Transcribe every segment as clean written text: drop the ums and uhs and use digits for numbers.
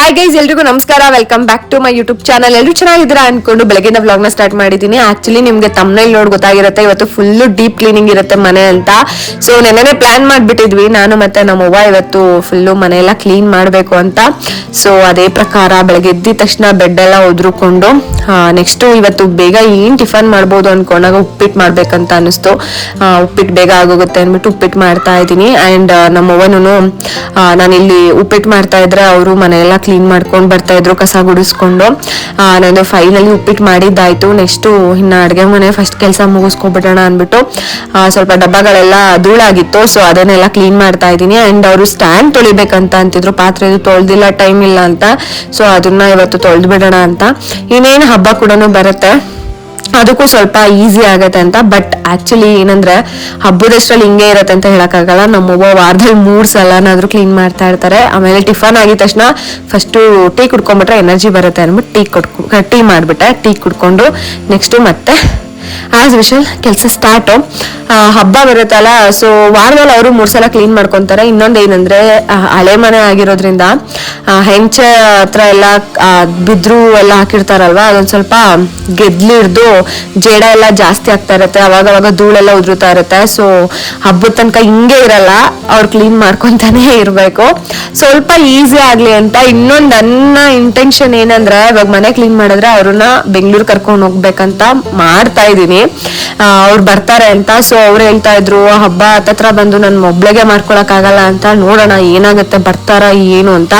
Hi guys, ಎಲ್ರಿಗೂ ನಮಸ್ಕಾರ. Welcome back to my YouTube channel. ಎಲ್ಲರೂ ಚೆನ್ನಾಗಿದ್ದೀರಾ ಅನ್ಕೊಂಡು ಬೆಳಗಿನ ವ್ಲಾಗ್ ನ ಸ್ಟಾರ್ಟ್ ಮಾಡಿದೀನಿ. ಆಕ್ಚುಲಿ ನಿಮ್ಗೆ ತಮ್ನೈಲ್ ನೋಡಿ ಗೊತ್ತಾಗಿರುತ್ತೆ, ಇವತ್ತು ಫುಲ್ ಡೀಪ್ ಕ್ಲೀನಿಂಗ್ ಇರುತ್ತೆ ಮನೆ ಅಂತ. ಸೊ ನೆನ್ನೆ ಪ್ಲಾನ್ ಮಾಡ್ಬಿಟ್ಟಿದ್ವಿ ನಾನು ಮತ್ತೆ ನಮ್ಮವ್ವ, ಇವತ್ತು ಫುಲ್ಲು ಮನೆಯೆಲ್ಲ ಕ್ಲೀನ್ ಮಾಡಬೇಕು ಅಂತ. ಸೊ ಅದೇ ಪ್ರಕಾರ ಬೆಳಗ್ಗೆ ಎದ್ದಿದ ತಕ್ಷಣ ಬೆಡ್ ಎಲ್ಲ ಒದ್ರುಕೊಂಡು ನೆಕ್ಸ್ಟ್ ಇವತ್ತು ಬೇಗ ಏನ್ ಟಿಫನ್ ಮಾಡ್ಬೋದು ಅನ್ಕೊಂಡಾಗ ಉಪ್ಪಿಟ್ಟು ಮಾಡ್ಬೇಕಂತ ಅನಿಸ್ತು. ಉಪ್ಪಿಟ್ಟು ಬೇಗ ಆಗೋಗುತ್ತೆ ಅಂದ್ಬಿಟ್ಟು ಉಪ್ಪಿಟ್ಟು ಮಾಡ್ತಾ ಇದ್ದೀನಿ. ಅಂಡ್ ನಮ್ಮವ್ವನು ನಾನಿಲ್ಲಿ ಉಪ್ಪಿಟ್ಟು ಮಾಡ್ತಾ ಇದ್ರೆ ಅವರು ಮನೆಯೆಲ್ಲ ಕ್ಲೀನ್ ಮಾಡ್ಕೊಂಡು ಬರ್ತಾ ಇದ್ರು, ಕಸ ಗುಡಿಸ್ಕೊಂಡು. ನಾನು ಫೈನಲಿ ಉಪ್ಪಿಟ್ಟು ಮಾಡಿದ್ದಾಯ್ತು. ನೆಕ್ಸ್ಟ್ ಇನ್ನ ಅಡ್ಗೆ ಮನೆ ಫಸ್ಟ್ ಕೆಲಸ ಮುಗಿಸ್ಕೊಬಿಡೋಣ ಅಂದ್ಬಿಟ್ಟು ಸ್ವಲ್ಪ ಡಬ್ಬಗಳೆಲ್ಲ ಧೂಳಾಗಿತ್ತು, ಸೊ ಅದನ್ನೆಲ್ಲ ಕ್ಲೀನ್ ಮಾಡ್ತಾ ಇದ್ದೀನಿ. ಅಂಡ್ ಅವರು ಸ್ಟ್ಯಾಂಡ್ ತೊಳಿಬೇಕಂತ ಅಂತಿದ್ರು, ಪಾತ್ರೆ ತೊಳ್ದಿಲ್ಲ, ಟೈಮ್ ಇಲ್ಲ ಅಂತ. ಸೊ ಅದನ್ನ ಇವತ್ತು ತೊಳ್ದು ಬಿಡೋಣ ಅಂತ. ಇನ್ನೇನು ಹಬ್ಬ ಕೂಡ ಬರುತ್ತೆ, ಅದಕ್ಕೂ ಸ್ವಲ್ಪ ಈಸಿ ಆಗತ್ತೆ ಅಂತ. ಬಟ್ ಆಕ್ಚುಲಿ ಏನಂದ್ರೆ ಹಬ್ಬದಷ್ಟ್ರಲ್ಲಿ ಹಿಂಗೆ ಇರತ್ತೆ ಅಂತ ಹೇಳಕ್ಕಾಗಲ್ಲ. ನಮ್ಮವ್ವ ವಾರದಲ್ಲಿ 3 ಸಲನಾದ್ರೂ ಕ್ಲೀನ್ ಮಾಡ್ತಾ ಇರ್ತಾರೆ. ಆಮೇಲೆ ಟಿಫನ್ ಆಗಿದ ತಕ್ಷಣ ಫಸ್ಟು ಟೀ ಕುಡ್ಕೊಂಡ್ಬಿಟ್ರೆ ಎನರ್ಜಿ ಬರುತ್ತೆ ಅಂದ್ಬಿಟ್ಟು ಟೀ ಮಾಡ್ಬಿಟ್ಟೆ. ಟೀ ಕುಡ್ಕೊಂಡು ನೆಕ್ಸ್ಟ್ ಮತ್ತೆ ಆಸ್ ಯೂಶುವಲ್ ಕೆಲಸ ಸ್ಟಾರ್ಟು. ಹಬ್ಬ ಬರುತ್ತಲ್ಲ, ಸೊ ವಾರದಲ್ಲಿ ಅವರು 3 ಸಲ ಕ್ಲೀನ್ ಮಾಡ್ಕೊಂತಾರೆ. ಇನ್ನೊಂದು ಏನಂದ್ರೆ ಹಳೆ ಮನೆ ಆಗಿರೋದ್ರಿಂದ ಹೆಂಚ ಹತ್ರ ಎಲ್ಲ ಬಿದ್ರು ಎಲ್ಲ ಹಾಕಿರ್ತಾರಲ್ವಾ, ಅದೊಂದು ಸ್ವಲ್ಪ ಗೆದ್ಲಿಡ್ದು ಜೇಡ ಎಲ್ಲ ಜಾಸ್ತಿ ಆಗ್ತಾ ಇರುತ್ತೆ, ಅವಾಗ ಧೂಳೆಲ್ಲ ಉದುರುತ್ತಾ ಇರುತ್ತೆ. ಸೊ ಹಬ್ಬದ ತನಕ ಹಿಂಗೆ ಇರಲ್ಲ, ಅವ್ರು ಕ್ಲೀನ್ ಮಾಡ್ಕೊಂತಾನೆ ಇರಬೇಕು, ಸ್ವಲ್ಪ ಈಸಿ ಆಗ್ಲಿ ಅಂತ. ಇನ್ನೊಂದು ನನ್ನ ಇಂಟೆನ್ಷನ್ ಏನಂದ್ರೆ, ಇವಾಗ ಮನೆ ಕ್ಲೀನ್ ಮಾಡಿದ್ರೆ ಅವ್ರನ್ನ ಬೆಂಗಳೂರು ಕರ್ಕೊಂಡು ಹೋಗ್ಬೇಕಂತ ಮಾಡ್ತಾ ಇದೀನಿ. ಅವ್ರು ಬರ್ತಾರೆ ಅಂತ. ಸೊ ಅವ್ರು ಹೇಳ್ತಾ ಇದ್ರು ಹಬ್ಬ ಹತ್ತತ್ರ ಬಂದು ನನ್ ಒಬ್ಳೆಗೆ ಮಾಡ್ಕೊಳಕ್ ಆಗಲ್ಲ ಅಂತ, ನೋಡೋಣ ಏನಾಗುತ್ತೆ, ಬರ್ತಾರ ಏನು ಅಂತ.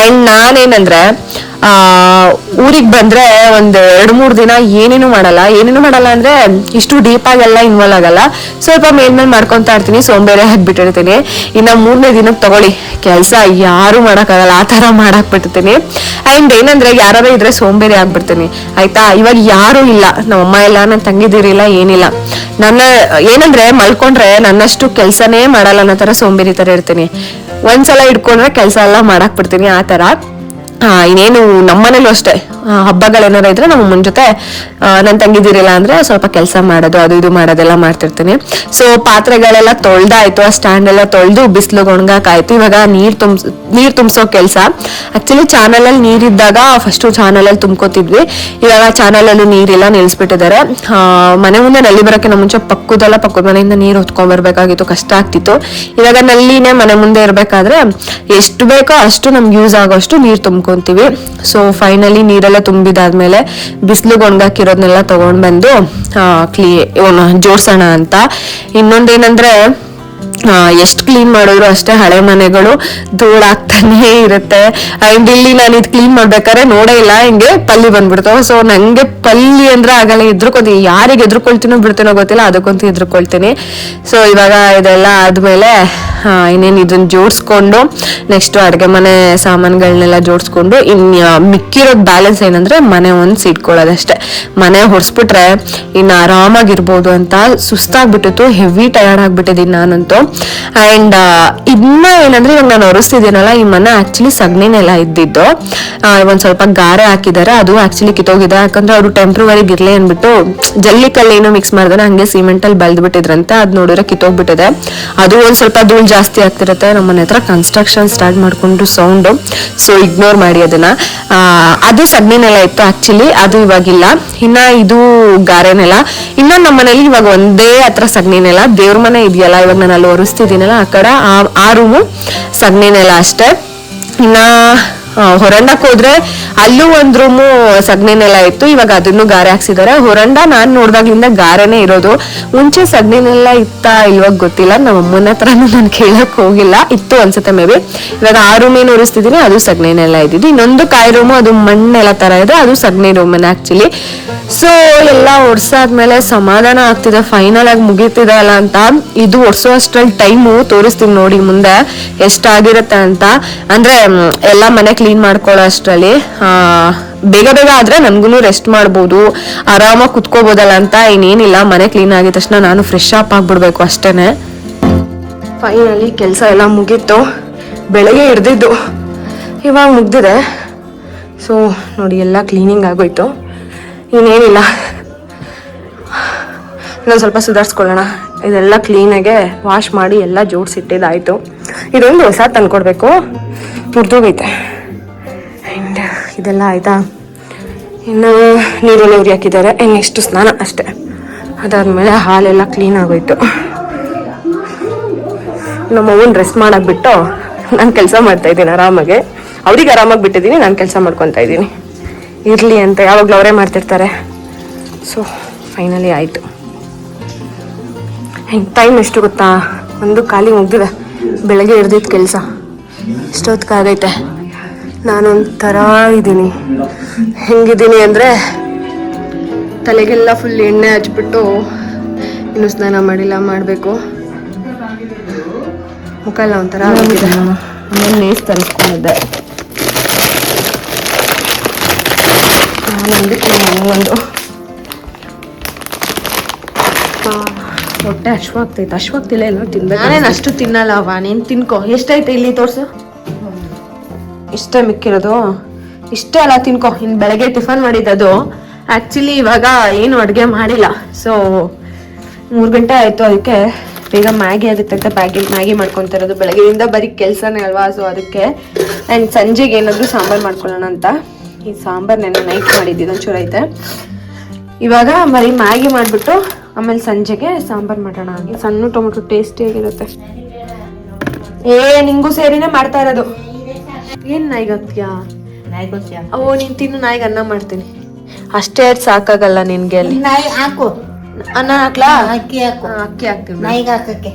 ಅಂಡ್ ನಾನೇನಂದ್ರೆ ಊರಿಗೆ ಬಂದ್ರೆ ಒಂದ್ 2-3 ದಿನ ಏನೇನು ಮಾಡಲ್ಲ ಅಂದ್ರೆ ಇಷ್ಟು ಡೀಪ್ ಆಗೆಲ್ಲ ಇನ್ವಾಲ್ವ್ ಆಗಲ್ಲ, ಸ್ವಲ್ಪ ಮೇಲ್ಮೇಲ್ ಮಾಡ್ಕೊಂತಾ ಇರ್ತೀನಿ, ಸೋಂಬೇರಿ ಆಗ್ಬಿಟ್ಟಿರ್ತೀನಿ. ಇನ್ನ 3ನೇ ದಿನಕ್ಕೆ ತಗೊಳ್ಳಿ ಕೆಲ್ಸ ಯಾರು ಮಾಡಕ್ಕಾಗಲ್ಲ, ಆ ತರ ಮಾಡಕ್ ಬಿಟ್ಟಿರ್ತೀನಿ. ಅಂಡ್ ಏನಂದ್ರೆ ಯಾರು ಇದ್ರೆ ಸೋಂಬೇರಿ ಆಗ್ಬಿಡ್ತೀನಿ ಆಯ್ತಾ. ಇವಾಗ ಯಾರು ಇಲ್ಲ, ನಮ್ಮಮ್ಮ ಇಲ್ಲ, ನನ್ ತಂಗಿದಿರಿಲ್ಲ, ಏನಿಲ್ಲ. ನನ್ನ ಏನಂದ್ರೆ ಮಲ್ಕೊಂಡ್ರೆ ನನ್ನಷ್ಟು ಕೆಲ್ಸನೇ ಮಾಡಲ್ಲ ಅನ್ನೋ ತರ ಸೋಂಬೇರಿ ತರ ಇರ್ತೀನಿ. ಒಂದ್ಸಲ ಇಟ್ಕೊಂಡ್ರೆ ಕೆಲ್ಸ ಎಲ್ಲ ಮಾಡಾಕ್ ಬಿಡ್ತೀನಿ ಆ ತರ. ಇನ್ನೇನು ನಮ್ಮನೇಲೂ ಅಷ್ಟೇ, ಹಬ್ಬಗಳೇನಾರ ಇದ್ರೆ ನಮ್ಮ ಅಮ್ಮನ ಜೊತೆ ನನ್ ತಂಗಿದಿರಿಲ್ಲ ಅಂದ್ರೆ ಸ್ವಲ್ಪ ಕೆಲಸ ಮಾಡೋದು, ಅದು ಇದು ಮಾಡೋದೆಲ್ಲ ಮಾಡ್ತಿರ್ತೀನಿ. ಸೊ ಪಾತ್ರೆಗಳೆಲ್ಲ ತೊಳ್ದಾಯ್ತು, ಆ ಸ್ಟ್ಯಾಂಡ್ ಎಲ್ಲ ತೊಳ್ದು ಬಿಸಿಲಿಗೆ ಒಣಗಾಕಾಯ್ತು. ಇವಾಗ ನೀರ್ ತುಂಬಿಸೋ ಕೆಲಸ. ಆಕ್ಚುಲಿ ಚಾನಲ್ ಅಲ್ಲಿ ನೀರಿದ್ದಾಗ ಫಸ್ಟ್ ಚಾನಲ್ ಅಲ್ಲಿ ತುಂಬ್ಕೋತಿದ್ವಿ, ಇವಾಗ ಚಾನಲ್ ಅಲ್ಲೂ ನೀರಿಲ್ಲ, ನಿಲ್ಸ್ಬಿಟ್ಟಿದ್ದಾರೆ. ಮನೆ ಮುಂದೆ ನಲ್ಲಿ ಬರಕ್ಕೆ ನಮ್ಮ ಮುಂಚೆ ಪಕ್ಕದ ಮನೆಯಿಂದ ನೀರು ಹೊತ್ಕೊಂಡ್ ಬರ್ಬೇಕಾಗಿತ್ತು, ಕಷ್ಟ ಆಗ್ತಿತ್ತು. ಇವಾಗ ನಲ್ಲಿನೇ ಮನೆ ಮುಂದೆ ಇರ್ಬೇಕಾದ್ರೆ ಎಷ್ಟು ಬೇಕೋ ಅಷ್ಟು ನಮ್ಗೆ ಯೂಸ್ ಆಗೋಷ್ಟು ನೀರ್ ತುಂಬ್ಕೊಂತೀವಿ. ಸೊ ಫೈನಲಿ ನೀರೆಲ್ಲ ತುಂಬಿದಾದ್ಮೇಲೆ ಬಿಸಿಲಿಗೆ ಒಣಗಾಕಿರೋದ್ನೆಲ್ಲ ತಗೊಂಡ್ ಬಂದು ಜೋಡ್ಸೋಣ ಅಂತ. ಇನ್ನೊಂದೇನಂದ್ರೆ ಎಷ್ಟು ಕ್ಲೀನ್ ಮಾಡಿದ್ರು ಅಷ್ಟೇ ಹಳೆ ಮನೆಗಳು ಧೂಳಾಗ್ತಾನೆ ಇರುತ್ತೆ. ಅಂಡ್ ಇಲ್ಲಿ ನಾನು ಇದು ಕ್ಲೀನ್ ಮಾಡ್ಬೇಕಾದ್ರೆ ನೋಡೇ ಇಲ್ಲ, ಹಿಂಗೆ ಪಲ್ಲಿ ಬಂದ್ಬಿಡ್ತಾವ. ಸೊ ನಂಗೆ ಪಲ್ಲಿ ಅಂದ್ರೆ ಆಗಲ್ಲ, ಎದ್ರುಕೊತೀನಿ. ಯಾರಿಗೆ ಎದ್ರುಕೊಳ್ತೀನೋ ಬಿಡ್ತೀನೋ ಗೊತ್ತಿಲ್ಲ, ಅದಕ್ಕಂತೂ ಎದ್ರುಕೊಳ್ತೀನಿ. ಸೊ ಇವಾಗ ಇದೆಲ್ಲ ಆದ್ಮೇಲೆ ಇನ್ನೇನು ಇದನ್ನ ಜೋಡಿಸ್ಕೊಂಡು ನೆಕ್ಸ್ಟ್ ಅಡ್ಗೆ ಮನೆ ಸಾಮಾನುಗಳನ್ನೆಲ್ಲ ಜೋಡಿಸ್ಕೊಂಡು ಮಿಕ್ಕಿರೋದ್ ಬ್ಯಾಲೆನ್ಸ್ ಏನಂದ್ರೆ ಮನೆ ಒಂದು ಸಿಡ್ಕೊಳ್ಳೋದಷ್ಟೇ. ಮನೆ ಹೊಡ್ಸ್ಬಿಟ್ರೆ ಇನ್ನು ಆರಾಮಾಗಿರ್ಬೋದು ಅಂತ. ಸುಸ್ತಾಗ್ಬಿಟ್ಟಿತ್ತು, ಹೆವಿ ಟಯರ್ಡ್ ಆಗ್ಬಿಟ್ಟಿದ್ದೀನಿ ನಾನಂತೂ. ಅಂಡ್ ಇನ್ನ ಏನಂದ್ರೆ ಇವಾಗ ನಾನು ಒರೆಸ್ತಿದ್ದೀನಲ್ಲ, ಈ ಮನೆ ಆಕ್ಚುಲಿ ಸಗಣಿನೆಲ್ಲ ಇದ್ದಿದ್ದು. ಒಂದ್ ಸ್ವಲ್ಪ ಗಾರೆ ಹಾಕಿದ್ದಾರೆ, ಅದು ಆಕ್ಚುಲಿ ಕಿತ್ತೋಗಿದೆ. ಯಾಕಂದ್ರೆ ಅವರು ಟೆಂಪ್ರವರಿ ಗಿರ್ಲೆ ಅನ್ಬಿಟ್ಟು ಜಲ್ಲಿ ಕಲ್ಲೇನು ಮಿಕ್ಸ್ ಮಾಡಿದ್ರೆ ಹಂಗೆ ಸಿಮೆಂಟ್ ಅಲ್ಲಿ ಬೆಳೆದ್ಬಿಟ್ಟಿದ್ರಂತೆ, ಅದ್ ನೋಡಿದ್ರೆ ಕಿತ್ತೋಗ್ಬಿಟ್ಟಿದೆ. ಅದು ಒಂದ್ ಸ್ವಲ್ಪ ಧೂಳು ಜಾಸ್ತಿ ಆಗ್ತಿರುತ್ತೆ. ನಮ್ಮನೆ ಹತ್ರ ಕನ್ಸ್ಟ್ರಕ್ಷನ್ ಸ್ಟಾರ್ಟ್ ಮಾಡ್ಕೊಂಡು ಸೌಂಡ್, ಸೊ ಇಗ್ನೋರ್ ಮಾಡಿ ಅದನ್ನ. ಅದು ಸಗಣಿನೆಲ್ಲ ಇತ್ತು ಆಕ್ಚುಲಿ, ಅದು ಇವಾಗಿಲ್ಲ. ಇನ್ನ ಇದು ಗಾರೆನೆಲ್ಲ. ಇನ್ನೊಂದು ನಮ್ಮನೇಲಿ ಇವಾಗ ಒಂದೇ ಹತ್ರ ಸಗಣಿನೆಲ್ಲ. ದೇವ್ರ ಮನೆ ಇದೆಯಲ್ಲ, ಇವಾಗ ನಾನು ಅಲ್ಲಿ ಒರೆಸ್ತಿದ್ದೀನಲ್ಲ ಆ ಕಡೆ, ಆ ರೂಮು ಸಗಣಿನೆಲ್ಲ ಅಷ್ಟೇ. ಇನ್ನ ಹೊರಂಡಕ್ ಹೋದ್ರೆ ಅಲ್ಲೂ ಒಂದ್ ರೂಮು ಸಗಣಿನೆಲ್ಲ ಇತ್ತು, ಇವಾಗ ಅದನ್ನು ಗಾರೆ ಹಾಕ್ಸಿದ್ದಾರೆ. ಹೊರಂಡ ನಾನ್ ನೋಡ್ದಾಗ್ಲಿಂದ ಗಾರೆನೇ ಇರೋದು. ಮುಂಚೆ ಸಗಣಿನೆಲ್ಲ ಇತ್ತ ಇವಾಗ ಗೊತ್ತಿಲ್ಲ, ನಮ್ಮ ಅಮ್ಮನ ಹತ್ರನೂ ನಾನು ಕೇಳಕ್ ಹೋಗಿಲ್ಲ. ಇತ್ತು ಅನ್ಸುತ್ತೆ ಮೇ ಬಿ. ಇವಾಗ ಆ ರೂಮ್ ಏನು ಉರಿಸ್ತಿದೀನಿ ಅದು ಸಗಣಿನೆಲ್ಲ ಇದ್ದಿದ್ದು. ಇನ್ನೊಂದು ಕಾಯಿ ರೂಮು, ಅದು ಮಣ್ಣೆಲ್ಲ ತರ ಇದೆ, ಅದು ಸಗಣಿ ರೂಮನ್ ಆಕ್ಚುಲಿ. ಸೊ ಎಲ್ಲ ಒರ್ಸಾದ್ಮೇಲೆ ಸಮಾಧಾನ ಆಗ್ತಿದೆ, ಫೈನಲ್ ಆಗಿ ಮುಗೀತಿದೆ ಅಲ್ಲ ಅಂತ. ಇದು ಒರ್ಸೋ ಅಷ್ಟ್ರಲ್ಲಿ ಟೈಮು ತೋರಿಸ್ತೀನಿ ನೋಡಿ ಮುಂದೆ ಎಷ್ಟಾಗಿರುತ್ತೆ ಅಂತ. ಅಂದ್ರೆ ಎಲ್ಲ ಮನೆ ಕ್ಲೀನ್ ಮಾಡ್ಕೊಳ್ಳೋ ಅಷ್ಟ್ರಲ್ಲಿ ಬೇಗ ಆದ್ರೆ ನನ್ಗೂ ರೆಸ್ಟ್ ಮಾಡ್ಬೋದು, ಆರಾಮಾಗಿ ಕುತ್ಕೋಬೋದಲ್ಲ ಅಂತ. ಇನ್ನೇನಿಲ್ಲ, ಮನೆ ಕ್ಲೀನ್ ಆಗಿದ ತಕ್ಷಣ ನಾನು ಫ್ರೆಶ್ ಅಪ್ ಆಗ್ಬಿಡ್ಬೇಕು ಅಷ್ಟೇನೆ. ಫೈನಲಿ ಕೆಲಸ ಎಲ್ಲ ಮುಗೀತು, ಬೆಳಗ್ಗೆ ಹಿಡ್ದಿದ್ದು ಇವಾಗ ಮುಗ್ದಿದೆ. ಸೊ ನೋಡಿ ಎಲ್ಲ ಕ್ಲೀನಿಂಗ್ ಆಗೋಯ್ತು. ಇನ್ನೇನಿಲ್ಲ, ಇನ್ನೊಂದು ಸ್ವಲ್ಪ ಸುಧಾರಿಸ್ಕೊಳ್ಳೋಣ. ಇದೆಲ್ಲ ಕ್ಲೀನಾಗೆ ವಾಶ್ ಮಾಡಿ ಎಲ್ಲ ಜೋಡಿಸಿಟ್ಟಿದ್ದಾಯ್ತು. ಇದೊಂದು ಹೊಸ ತಂದ್ಕೊಡ್ಬೇಕು, ಮುರಿದೋಗೈತೆ. ಆ್ಯಂಡ್ ಇದೆಲ್ಲ ಆಯಿತಾ. ಇನ್ನು ನೀರೆಲ್ಲ ಉರಿ ಹಾಕಿದ್ದಾರೆ. ನೆಕ್ಸ್ಟ್ ಸ್ನಾನ ಅಷ್ಟೇ. ಅದಾದಮೇಲೆ ಹಾಲೆಲ್ಲ ಕ್ಲೀನ್ ಆಗೋಯ್ತು. ನಮ್ಮ ಅವ್ವನ ರೆಸ್ಟ್ ಮಾಡಕ್ಕೆ ಬಿಟ್ಟು ನಾನು ಕೆಲಸ ಮಾಡ್ತಾಯಿದ್ದೀನಿ ಆರಾಮಾಗೆ. ಅವ್ರಿಗೆ ಆರಾಮಾಗಿ ಬಿಟ್ಟಿದ್ದೀನಿ, ನಾನು ಕೆಲಸ ಮಾಡ್ಕೊತಾ ಇದ್ದೀನಿ. ಇರಲಿ ಅಂತ ಯಾವಾಗಲೂ ಅವರೇ ಮಾಡ್ತಿರ್ತಾರೆ. ಸೊ ಫೈನಲಿ ಆಯಿತು. ಹೆಂಗೆ ಟೈಮ್ ಎಷ್ಟು ಗೊತ್ತಾ, 1 ಮುಗ್ದಿದೆ. ಬೆಳಗ್ಗೆ ಹಿಡ್ದಿದ್ದು ಕೆಲಸ ಇಷ್ಟೊತ್ತಿಗಾಗೈತೆ. ನಾನೊಂಥರ ಇದ್ದೀನಿ. ಹೆಂಗಿದ್ದೀನಿ ಅಂದರೆ ತಲೆಗೆಲ್ಲ ಫುಲ್ ಎಣ್ಣೆ ಹಚ್ಬಿಟ್ಟು ಇನ್ನೂ ಸ್ನಾನ ಮಾಡಿಲ್ಲ, ಮಾಡಬೇಕು. ಮುಖ ಎಲ್ಲ ಒಂಥರ ಆಗಿದೆ. ಆಮೇಲೆ ನೇಸ್ ತರಿಸ್ಕೊಂಡಿದ್ದೆ. ಒಂದು ಹೊಟ್ಟೆ ಅಶ್ವಾಗ್ತೈತೆ. ಅಶ್ವಾಗ್ತಿಲ್ಲ, ಎಲ್ಲ ತಿನ್ಬೇಕು. ನಾನೇನು ಅಷ್ಟು ತಿನ್ನಲ್ಲವ, ನೀನು ತಿನ್ಕೊ. ಎಷ್ಟೈತೆ ಇಲ್ಲಿ ತೋರಿಸು. ಇಷ್ಟೇ ಮಿಕ್ಕಿರೋದು, ಇಷ್ಟೇ ಅಲ್ಲ, ತಿನ್ಕೊ. ಇನ್ನು ಬೆಳಗ್ಗೆ ಟಿಫನ್ ಮಾಡಿದ್ದದು. ಆ್ಯಕ್ಚುಲಿ ಇವಾಗ ಏನು ಅಡುಗೆ ಮಾಡಿಲ್ಲ. ಸೊ 3 ಗಂಟೆ ಆಯಿತು, ಅದಕ್ಕೆ ಬೇಗ ಮ್ಯಾಗಿ ಆಗುತ್ತೆ ಅಂತ ಮ್ಯಾಗಿ ಮಾಡ್ಕೊತಾ ಇರೋದು. ಬೆಳಗ್ಗೆಯಿಂದ ಬರೀ ಕೆಲಸನೇ ಅಲ್ವಾ, ಸೊ ಅದಕ್ಕೆ. ಆ್ಯಂಡ್ ಸಂಜೆಗೆ ಏನಾದರೂ ಸಾಂಬಾರು ಮಾಡ್ಕೊಳ್ಳೋಣ ಅಂತ. ಈ ಸಾಂಬಾರು ನೆನ್ನೆ ನೈಟ್ ಮಾಡಿದ್ದಿದ್ದು ಒಂಚೂರು ಐತೆ. ಇವಾಗ ಬರೀ ಮ್ಯಾಗಿ ಮಾಡಿಬಿಟ್ಟು ಆಮೇಲೆ ಸಂಜೆಗೆ ಸಾಂಬಾರು ಮಾಡೋಣ. ಸಣ್ಣ ಟೊಮೆಟೊ ಟೇಸ್ಟಿಯಾಗಿರುತ್ತೆ. ನಿಂಗೂ ಸೇರಿನೇ ಮಾಡ್ತಾ ಇರೋದು. ಏನು ನಾಯಿಗೆ ಹಾಕ್ತೀಯಾ? ಓ ನೀನು ತಿನ್ನು, ನಾಯಿಗೆ ಅನ್ನ ಮಾಡ್ತೀನಿ. ಅಷ್ಟೇ ಸಾಕಾಗಲ್ಲ ನಿನ್ಗೆ. ಅಲ್ಲಿ ಹಾಕು, ಅನ್ನ ಹಾಕ್ಲಾ? ಅಕ್ಕಿ ಹಾಕು, ಅಕ್ಕಿ ಹಾಕ್ತೀವಿ ನಾಯಿಗೆ ಹಾಕಕ್ಕೆ.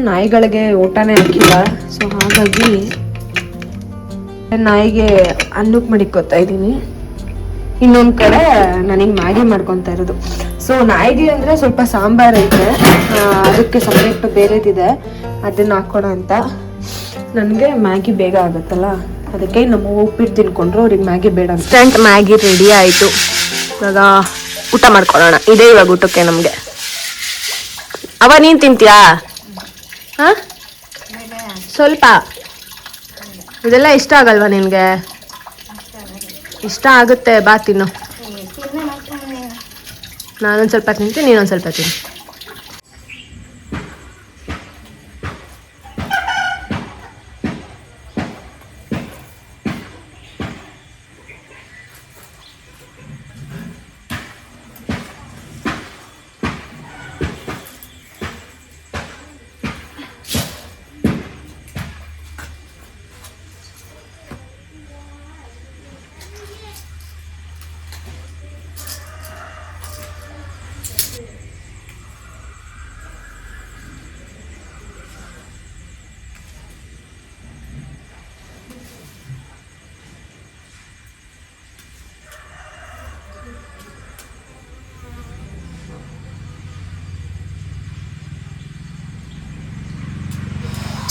ನಾಯಿಗಳಿಗೆ ಊಟನೇ ಹಾಕಿಲ್ಲ, ಸೊ ಹಾಗಾಗಿ ನಾಯಿಗೆ ಅನ್ನಕ್ಕೆ ಮಡಿಕೋತಾ ಇದ್ದೀನಿ. ಇನ್ನೊಂದು ಕಡೆ ನನಗೆ ಮ್ಯಾಗಿ ಮಾಡ್ಕೊತಾ ಇರೋದು. ಸೊ ನಾಯಿಗೆ ಅಂದರೆ ಸ್ವಲ್ಪ ಸಾಂಬಾರು ಐತೆ, ಅದಕ್ಕೆ ಸಪ್ರೇಟ್ ಬೇರೆದಿದೆ, ಅದನ್ನು ಹಾಕೋಣ ಅಂತ. ನನಗೆ ಮ್ಯಾಗಿ ಬೇಗ ಆಗುತ್ತಲ್ಲ, ಅದಕ್ಕೆ ನಮ್ಮ ಉಪ್ಪಿಟ್ಟು ತಿನ್ಕೊಂಡ್ರು, ಅವ್ರಿಗೆ ಮ್ಯಾಗಿ ಬೇಡ. ಇನ್ಸ್ಟಂಟ್ ಮ್ಯಾಗಿ ರೆಡಿ ಆಯಿತು. ಇವಾಗ ಊಟ ಮಾಡ್ಕೊಳ್ಳೋಣ. ಇದೇ ಇವಾಗ ಊಟಕ್ಕೆ ನಮಗೆ. ಅವ ನೀನು ತಿಂತೀಯಾ? ಹಾಂ, ಸ್ವಲ್ಪ. ಇದೆಲ್ಲ ಇಷ್ಟ ಆಗಲ್ವಾ ನಿನಗೆ? ಇಷ್ಟ ಆಗುತ್ತೆ, ಬಾ ತಿನ್ನು. ನಾನೊಂದು ಸ್ವಲ್ಪ ತಿಂತೀನಿ, ನೀನೊಂದು ಸ್ವಲ್ಪ ತಿನ್ನು.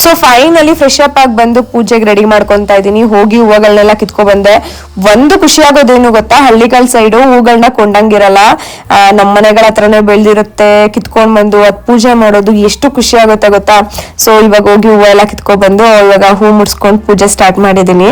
ಸೊ ಫೈನಲಿ ಫ್ರೆಶ್ ಅಪ್ ಆಗಿ ಬಂದು ಪೂಜೆಗೆ ರೆಡಿ ಮಾಡ್ಕೊತಾ ಇದ್ದೀನಿ. ಹೋಗಿ ಹೂವುಗಳನ್ನೆಲ್ಲ ಕಿತ್ಕೊ ಬಂದೆ. ಒಂದು ಖುಷಿ ಆಗೋದೇನು ಗೊತ್ತಾ, ಹಳ್ಳಿಗಳ ಸೈಡು ಹೂಗಳನ್ನ ಕೊಂಡಂಗಿರಲ್ಲ, ನಮ್ಮ ಮನೆಗಳ ಹತ್ರನೇ ಬೆಳೆದಿರುತ್ತೆ. ಕಿತ್ಕೊಂಡ್ ಬಂದು ಅದ್ ಪೂಜೆ ಮಾಡೋದು ಎಷ್ಟು ಖುಷಿ ಆಗುತ್ತೆ ಗೊತ್ತಾ. ಸೊ ಇವಾಗ ಹೋಗಿ ಹೂವು ಎಲ್ಲ ಕಿತ್ಕೊ ಬಂದು ಇವಾಗ ಹೂ ಮುಡ್ಸ್ಕೊಂಡು ಪೂಜೆ ಸ್ಟಾರ್ಟ್ ಮಾಡಿದ್ದೀನಿ.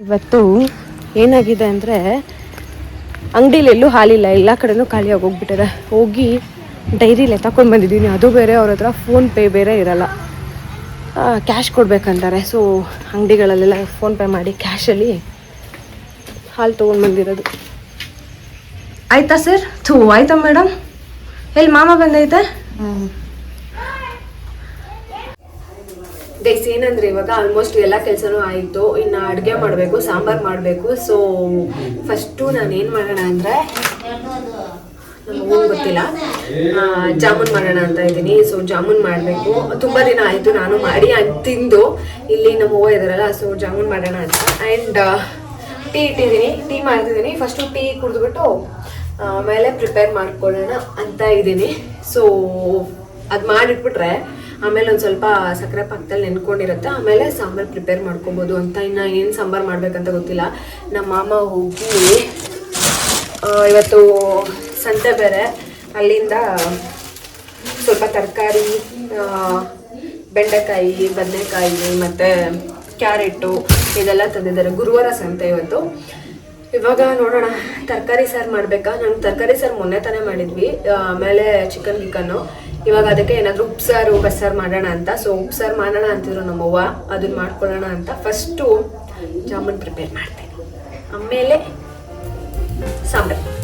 ಇವತ್ತು ಏನಾಗಿದೆ ಅಂದರೆ ಅಂಗಡಿಲಿ ಎಲ್ಲೂ ಹಾಲಿಲ್ಲ, ಎಲ್ಲ ಕಡೆನೂ ಖಾಲಿಯಾಗಿ ಹೋಗ್ಬಿಟ್ಟಿದೆ. ಹೋಗಿ ಡೈರಿಲೆ ತಗೊಂಡು ಬಂದಿದ್ದೀನಿ. ಅದು ಬೇರೆ ಅವ್ರ ಹತ್ರ ಫೋನ್ಪೇ ಬೇರೆ ಇರಲ್ಲ, ಕ್ಯಾಶ್ ಕೊಡ್ಬೇಕಂತಾರೆ. ಸೊ ಅಂಗಡಿಗಳಲ್ಲೆಲ್ಲ ಫೋನ್ಪೇ ಮಾಡಿ ಕ್ಯಾಶಲ್ಲಿ ಹಾಲು ತೊಗೊಂಡು ಬಂದಿರೋದು. ಆಯ್ತಾ ಸರ್? ಆಯ್ತಾ ಮೇಡಮ್? ಎಲ್ಲಿ ಮಾಮ ಬಂದೈತೆ? ಗೈಸ್ ಏನಂದ್ರೆ ಇವಾಗ ಆಲ್ಮೋಸ್ಟ್ ಎಲ್ಲ ಕೆಲಸನೂ ಆಯಿತು. ಇನ್ನು ಅಡುಗೆ ಮಾಡಬೇಕು, ಸಾಂಬಾರು ಮಾಡಬೇಕು. ಸೊ ಫಸ್ಟು ನಾನು ಏನು ಮಾಡೋಣ ಅಂದರೆ, ನಮಗೂ ಗೊತ್ತಿಲ್ಲ, ಜಾಮೂನ್ ಮಾಡೋಣ ಅಂತ ಇದ್ದೀನಿ. ಸೊ ಜಾಮೂನ್ ಮಾಡಬೇಕು. ತುಂಬ ದಿನ ಆಯಿತು ನಾನು ಮಾಡಿ ತಿಂದು. ಇಲ್ಲಿ ನಮ್ಮ ಹೂವು ಇದಾರಲ್ಲ, ಸೊ ಜಾಮೂನ್ ಮಾಡೋಣ ಅಂತ. ಆ್ಯಂಡ್ ಟೀ ಇಟ್ಟಿದ್ದೀನಿ, ಟೀ ಮಾಡ್ತಿದ್ದೀನಿ. ಫಸ್ಟು ಟೀ ಕುಡಿದ್ಬಿಟ್ಟು ಆಮೇಲೆ ಪ್ರಿಪೇರ್ ಮಾಡ್ಕೊಳ್ಳೋಣ ಅಂತ ಇದ್ದೀನಿ. ಸೊ ಅದು ಮಾಡಿಟ್ಬಿಟ್ರೆ ಆಮೇಲೆ ಒಂದು ಸ್ವಲ್ಪ ಸಕ್ಕರೆ ಪಾಕದಲ್ಲಿ ನೆನ್ಕೊಂಡಿರುತ್ತೆ, ಆಮೇಲೆ ಸಾಂಬಾರು ಪ್ರಿಪೇರ್ ಮಾಡ್ಕೊಬೋದು ಅಂತ. ಇನ್ನು ಏನು ಸಾಂಬಾರು ಮಾಡ್ಬೇಕಂತ ಗೊತ್ತಿಲ್ಲ. ನಮ್ಮ ಮಾಮ ಹೋಗಿ ಇವತ್ತು ಸಂತೆ ಬೇರೆ, ಅಲ್ಲಿಂದ ಸ್ವಲ್ಪ ತರಕಾರಿ, ಬೆಂಡೆಕಾಯಿ, ಬದನೆಕಾಯಿ ಮತ್ತು ಕ್ಯಾರೆಟು ಇದೆಲ್ಲ ತಂದಿದ್ದಾರೆ. ಗುರುವಾರ ಸಂತೆ ಇವತ್ತು. ಇವಾಗ ನೋಡೋಣ ತರಕಾರಿ ಸಾರು ಮಾಡಬೇಕಾ. ನಂಗೆ ತರಕಾರಿ ಸಾರು ಮೊನ್ನೆ ತಾನೇ ಮಾಡಿದ್ವಿ, ಆಮೇಲೆ ಚಿಕನ್ನು. ಇವಾಗ ಅದಕ್ಕೆ ಏನಾದರೂ ಉಪ್ಸಾರು ಬಸ್ಸಾರು ಮಾಡೋಣ ಅಂತ. ಸೊ ಉಪ್ಸಾರು ಮಾಡೋಣ ಅಂತಿದ್ರು ನಮ್ಮವ್ವ, ಅದನ್ನ ಮಾಡ್ಕೊಳ್ಳೋಣ ಅಂತ. ಫಸ್ಟು ಜಾಮೂನ್ ಪ್ರಿಪೇರ್ ಮಾಡ್ತೀನಿ, ಆಮೇಲೆ ಸಾಂಬಾರು.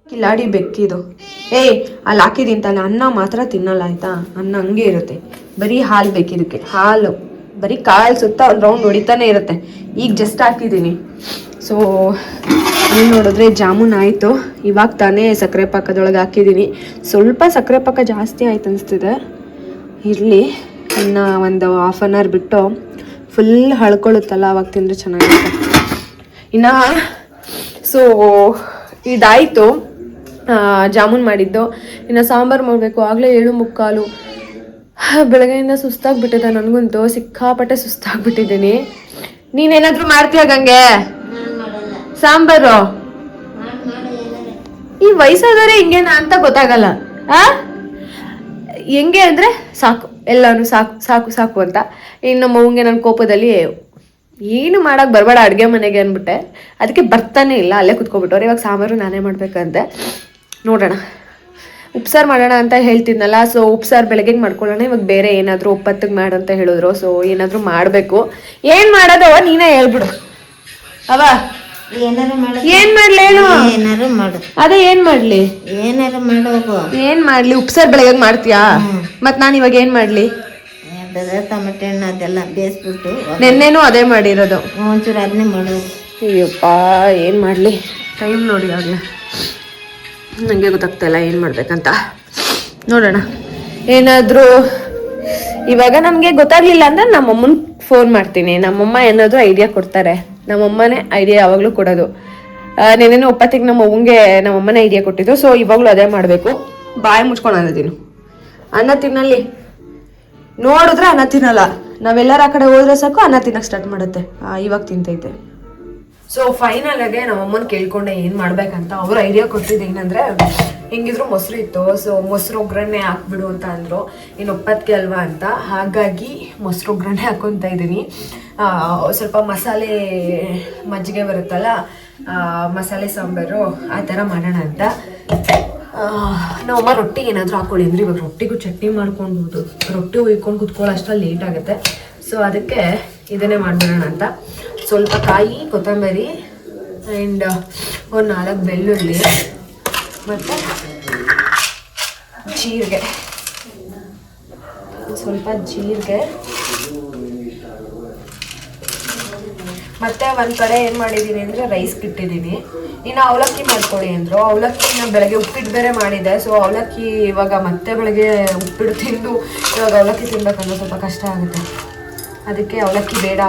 ಕಿಲಾಡಿ ಬೆಕ್ಕಿದು. ಅಲ್ಲಿ ಹಾಕಿದಿಂತಲ್ಲ, ಅನ್ನ ಮಾತ್ರ ತಿನ್ನಲ್ಲ ಆಯ್ತಾ. ಅನ್ನ ಹಂಗೆ ಇರುತ್ತೆ, ಬರೀ ಹಾಲು ಬೇಕಿದಕ್ಕೆ. ಹಾಲು ಬರೀ ಕಾಲು ಸುತ್ತ ಒಂದು ರೌಂಡ್ ಹೊಡಿತಾನೆ ಇರುತ್ತೆ. ಈಗ ಜಸ್ಟ್ ಹಾಕಿದ್ದೀನಿ. ಸೊ ಅಲ್ಲಿ ನೋಡಿದ್ರೆ ಜಾಮೂನ್ ಆಯಿತು. ಇವಾಗ ತಾನೇ ಸಕ್ಕರೆ ಪಾಕದೊಳಗೆ ಹಾಕಿದ್ದೀನಿ. ಸ್ವಲ್ಪ ಸಕ್ಕರೆ ಪಾಕ ಜಾಸ್ತಿ ಆಯ್ತು ಅನಿಸ್ತಿದೆ. ಇರಲಿ, ಇನ್ನು ಒಂದು ಹಾಫ್ ಆನ್ ಅವರ್ ಬಿಟ್ಟು ಫುಲ್ ಹಳ್ಕೊಳ್ಳುತ್ತಲ್ಲ, ಅವಾಗ ತಿಂದರೆ ಚೆನ್ನಾಗಿರುತ್ತೆ. ಇನ್ನು ಸೊ ಇದಾಯಿತು ಜಾಮೂನ್ ಮಾಡಿದ್ದು. ಇನ್ನು ಸಾಂಬಾರು ಮಾಡಬೇಕು. ಆಗಲೇ 7:45. ಬೆಳಗ್ಗೆಯಿಂದ ಸುಸ್ತಾಗ್ಬಿಟ್ಟಿದೆ ನನಗಂತೂ, ಸಿಕ್ಕಾಪಟ್ಟೆ ಸುಸ್ತಾಗ್ಬಿಟ್ಟಿದ್ದೀನಿ. ನೀನೇನಾದರೂ ಮಾಡ್ತೀಯ ಗಂಗೆ ಸಾಂಬಾರು? ಈ ವಯಸ್ಸಾದರೆ ಹಿಂಗೇನಾ ಅಂತ ಗೊತ್ತಾಗಲ್ಲ. ಹೆಂಗೆ ಅಂದರೆ ಸಾಕು, ಎಲ್ಲನೂ ಸಾಕು ಸಾಕು ಸಾಕು ಅಂತ. ಇನ್ನು ನಮ್ಮ ಅವ್ವಂಗೆ ನನ್ನ ಕೋಪದಲ್ಲಿ ಏನು ಮಾಡೋಕ್ಕೆ ಬರಬೇಡ ಅಡುಗೆ ಮನೆಗೆ ಅಂದ್ಬಿಟ್ಟೆ. ಅದಕ್ಕೆ ಬರ್ತಾನೆ ಇಲ್ಲ, ಅಲ್ಲೇ ಕುತ್ಕೊಬಿಟ್ಟವ್ರೆ. ಇವಾಗ ಸಾಂಬಾರು ನಾನೇ ಮಾಡ್ಬೇಕಂತೆ. ನೋಡೋಣ, ಉಪ್ಸಾರು ಮಾಡೋಣ ಅಂತ ಹೇಳ್ತಿದ್ನಲ್ಲ. ಸೊ ಉಪ್ಸಾರು ಬೆಳಗ್ಗೆ ಮಾಡ್ಕೊಳ್ಳೋಣ. ಇವಾಗ ಬೇರೆ ಏನಾದರೂ ಒಪ್ಪತ್ತಿಗೆ ಮಾಡು ಅಂತ ಹೇಳಿದ್ರು. ಸೊ ಏನಾದರೂ ಮಾಡಬೇಕು. ಏನು ಮಾಡೋದು ನೀನೇ ಹೇಳ್ಬಿಡು. ಅವ ಏನ್ ಮಾಡ್ಲೇನು? ಏನಾರು ಮಾಡು. ಅದೇ ಏನ್ ಮಾಡ್ಲಿ? ಏನಾರು ಮಾಡೋದು. ಏನ್ ಮಾಡ್ಲಿ? ಉಪ್ಸಾರು ಬೆಳಗ್ಗೆ ಮಾಡ್ತೀಯಾ? ಮತ್ ನಾನು ಇವಾಗ ಏನ್ ಮಾಡ್ಲಿ? ಟೊಮೆಟೊ ಹಣ್ಣು ಅದೆಲ್ಲ ಬೇಯಿಸ್ಬಿಟ್ಟು ನೆನ್ನೆನೂ ಅದೇ ಮಾಡಿರೋದು. ಒಂಚೂರು ಅದನ್ನೇ ಮಾಡೋದು. ಅಯ್ಯಪ್ಪ ಏನು ಮಾಡಲಿ? ಟೈಮ್ ನೋಡಿ ಆಗಲೇ ನನಗೆ ಗೊತ್ತಾಗ್ತಾಯಿಲ್ಲ ಏನು ಮಾಡ್ಬೇಕಂತ. ನೋಡೋಣ, ಏನಾದರೂ ಇವಾಗ ನಮಗೆ ಗೊತ್ತಾಗಲಿಲ್ಲ ಅಂದರೆ ನಮ್ಮಮ್ಮನ ಫೋನ್ ಮಾಡ್ತೀನಿ. ನಮ್ಮಮ್ಮ ಏನಾದರೂ ಐಡಿಯಾ ಕೊಡ್ತಾರೆ. ನಮ್ಮಮ್ಮನೇ ಐಡಿಯಾ ಯಾವಾಗಲೂ ಕೊಡೋದು. ನೆನ್ನೆನೂ ಒಪ್ಪತ್ತಿಗೆ ನಮ್ಮಮ್ಮನೇ ಐಡಿಯಾ ಕೊಟ್ಟಿದ್ದು. ಸೊ ಇವಾಗಲೂ ಅದೇ ಮಾಡಬೇಕು. ಬಾಯಿ ಮುಚ್ಕೊಂಡು ಅನ್ನೋದೀನು. ಅನ್ನ ತಿನ್ನಲ್ಲಿ ನೋಡಿದ್ರೆ ಅನ್ನ ತಿನ್ನಲ್ಲ. ನಾವೆಲ್ಲರ ಆ ಕಡೆ ಹೋದ್ರೆ ಸಾಕು ಅನ್ನ ತಿನ್ನಕ್ಕೆ ಸ್ಟಾರ್ಟ್ ಮಾಡುತ್ತೆ. ಇವಾಗ ತಿಂತೈತೆ. ಸೊ ಫೈನಲ್ ಆಗಿ ನಮ್ಮಮ್ಮನ ಕೇಳ್ಕೊಂಡೆ ಏನು ಮಾಡ್ಬೇಕಂತ. ಅವ್ರ ಐಡಿಯಾ ಕೊಟ್ಟಿದ್ದು ಏನಂದರೆ, ಹೆಂಗಿದ್ರು ಮೊಸರು ಇತ್ತು. ಸೊ ಮೊಸರು ಒಗ್ಗರಣೆ ಹಾಕ್ಬಿಡು ಅಂತ ಅಂದರು, ಇನ್ನು ಒಪ್ಪತ್ತಿಗೆ ಅಲ್ವಾ ಅಂತ. ಹಾಗಾಗಿ ಮೊಸರು ಒಗ್ಗರಣೆ ಹಾಕ್ಕೊತಾ ಇದ್ದೀನಿ. ಸ್ವಲ್ಪ ಮಸಾಲೆ ಮಜ್ಜಿಗೆ ಬರುತ್ತಲ್ಲ, ಮಸಾಲೆ ಸಾಂಬಾರು ಆ ಥರ ಮಾಡೋಣ ಅಂತ. ನಮ್ಮಮ್ಮ ರೊಟ್ಟಿಗೆ ಏನಾದರೂ ಹಾಕೊಳ್ಳಿ ಅಂದರೆ ಇವಾಗ ರೊಟ್ಟಿಗೂ ಚಟ್ನಿ ಮಾಡ್ಕೊಂಡು ರೊಟ್ಟಿ ಹುಯ್ಕೊಂಡು ಕುತ್ಕೊಳ್ಳೋ ಅಷ್ಟರಲ್ಲಿ ಲೇಟ್ ಆಗುತ್ತೆ. ಸೊ ಅದಕ್ಕೆ ಇದನ್ನೇ ಮಾಡಿಬಿಡೋಣ ಅಂತ. ಸ್ವಲ್ಪ ಕಾಯಿ, ಕೊತ್ತಂಬರಿ ಆ್ಯಂಡ್ ಒಂದು 4 ಬೆಳ್ಳುಳ್ಳಿ ಮತ್ತು ಜೀರಿಗೆ, ಸ್ವಲ್ಪ ಜೀರಿಗೆ. ಮತ್ತು ಒಂದು ಕಡೆ ಏನು ಮಾಡಿದ್ದೀನಿ ಅಂದರೆ ರೈಸ್ ಇಟ್ಟಿದ್ದೀನಿ. ಇನ್ನು ಅವಲಕ್ಕಿ ಮಾಡ್ಕೊಳ್ಳಿ ಅಂದರು. ಅವಲಕ್ಕಿನ ಬೆಳಗ್ಗೆ ಉಪ್ಪಿಟ್ಟು ಬೇರೆ ಮಾಡಿದೆ. ಸೊ ಅವಲಕ್ಕಿ ಇವಾಗ ಮತ್ತೆ ಬೆಳಗ್ಗೆ ಉಪ್ಪಿಟ್ಟು ತಿಂದು ಇವಾಗ ಅವಲಕ್ಕಿ ತಿನ್ಬೇಕಂದ್ರೆ ಸ್ವಲ್ಪ ಕಷ್ಟ ಆಗುತ್ತೆ. ಅದಕ್ಕೆ ಅವಲಕ್ಕಿ ಬೇಡ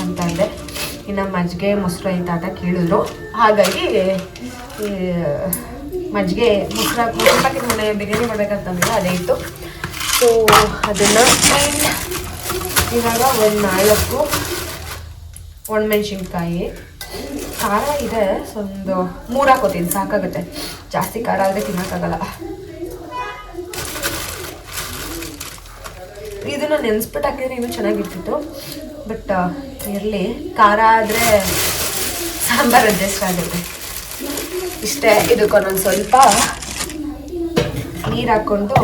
ಅಂತ ಅಂದೆ. ಇನ್ನು ಮಜ್ಜಿಗೆ ಮೊಸರು ಐತೆ ಅಂತ ಕೇಳಿದ್ರು. ಹಾಗಾಗಿ ಮಜ್ಜಿಗೆ ಮೊಸರು ಹಾಕಿದ ಮನೆ ಬಿರಿಯಾನಿ ಮಾಡ್ಬೇಕಂತಂದ್ರೆ ಅದೇ ಇತ್ತು. ಸೊ ಅದನ್ನು ಇವಾಗ ಒಂದು 4 ಒಣಮೆಣ್ಸಿನ್ಕಾಯಿ, ಖಾರ ಇದೆ ಒಂದು 3 ಹಾಕೋತೀನಿ, ಸಾಕಾಗುತ್ತೆ. ಜಾಸ್ತಿ ಖಾರ ಆದರೆ ತಿನ್ನೋಕ್ಕಾಗಲ್ಲ. ಇದನ್ನು ನೆನೆಸ್ಬಿಟ್ಟು ಹಾಕಿದ್ರೆ ಇನ್ನೂ ಚೆನ್ನಾಗಿರ್ತಿತ್ತು. ಬಟ್ ಇರಲಿ, ಖಾರ ಆದರೆ ಸಾಂಬಾರು ಅಡ್ಜಸ್ಟ್ ಆಗುತ್ತೆ ಇಷ್ಟೇ. ಇದಕ್ಕೊಂದೊಂದು ಸ್ವಲ್ಪ ನೀರು ಹಾಕ್ಕೊಂಡು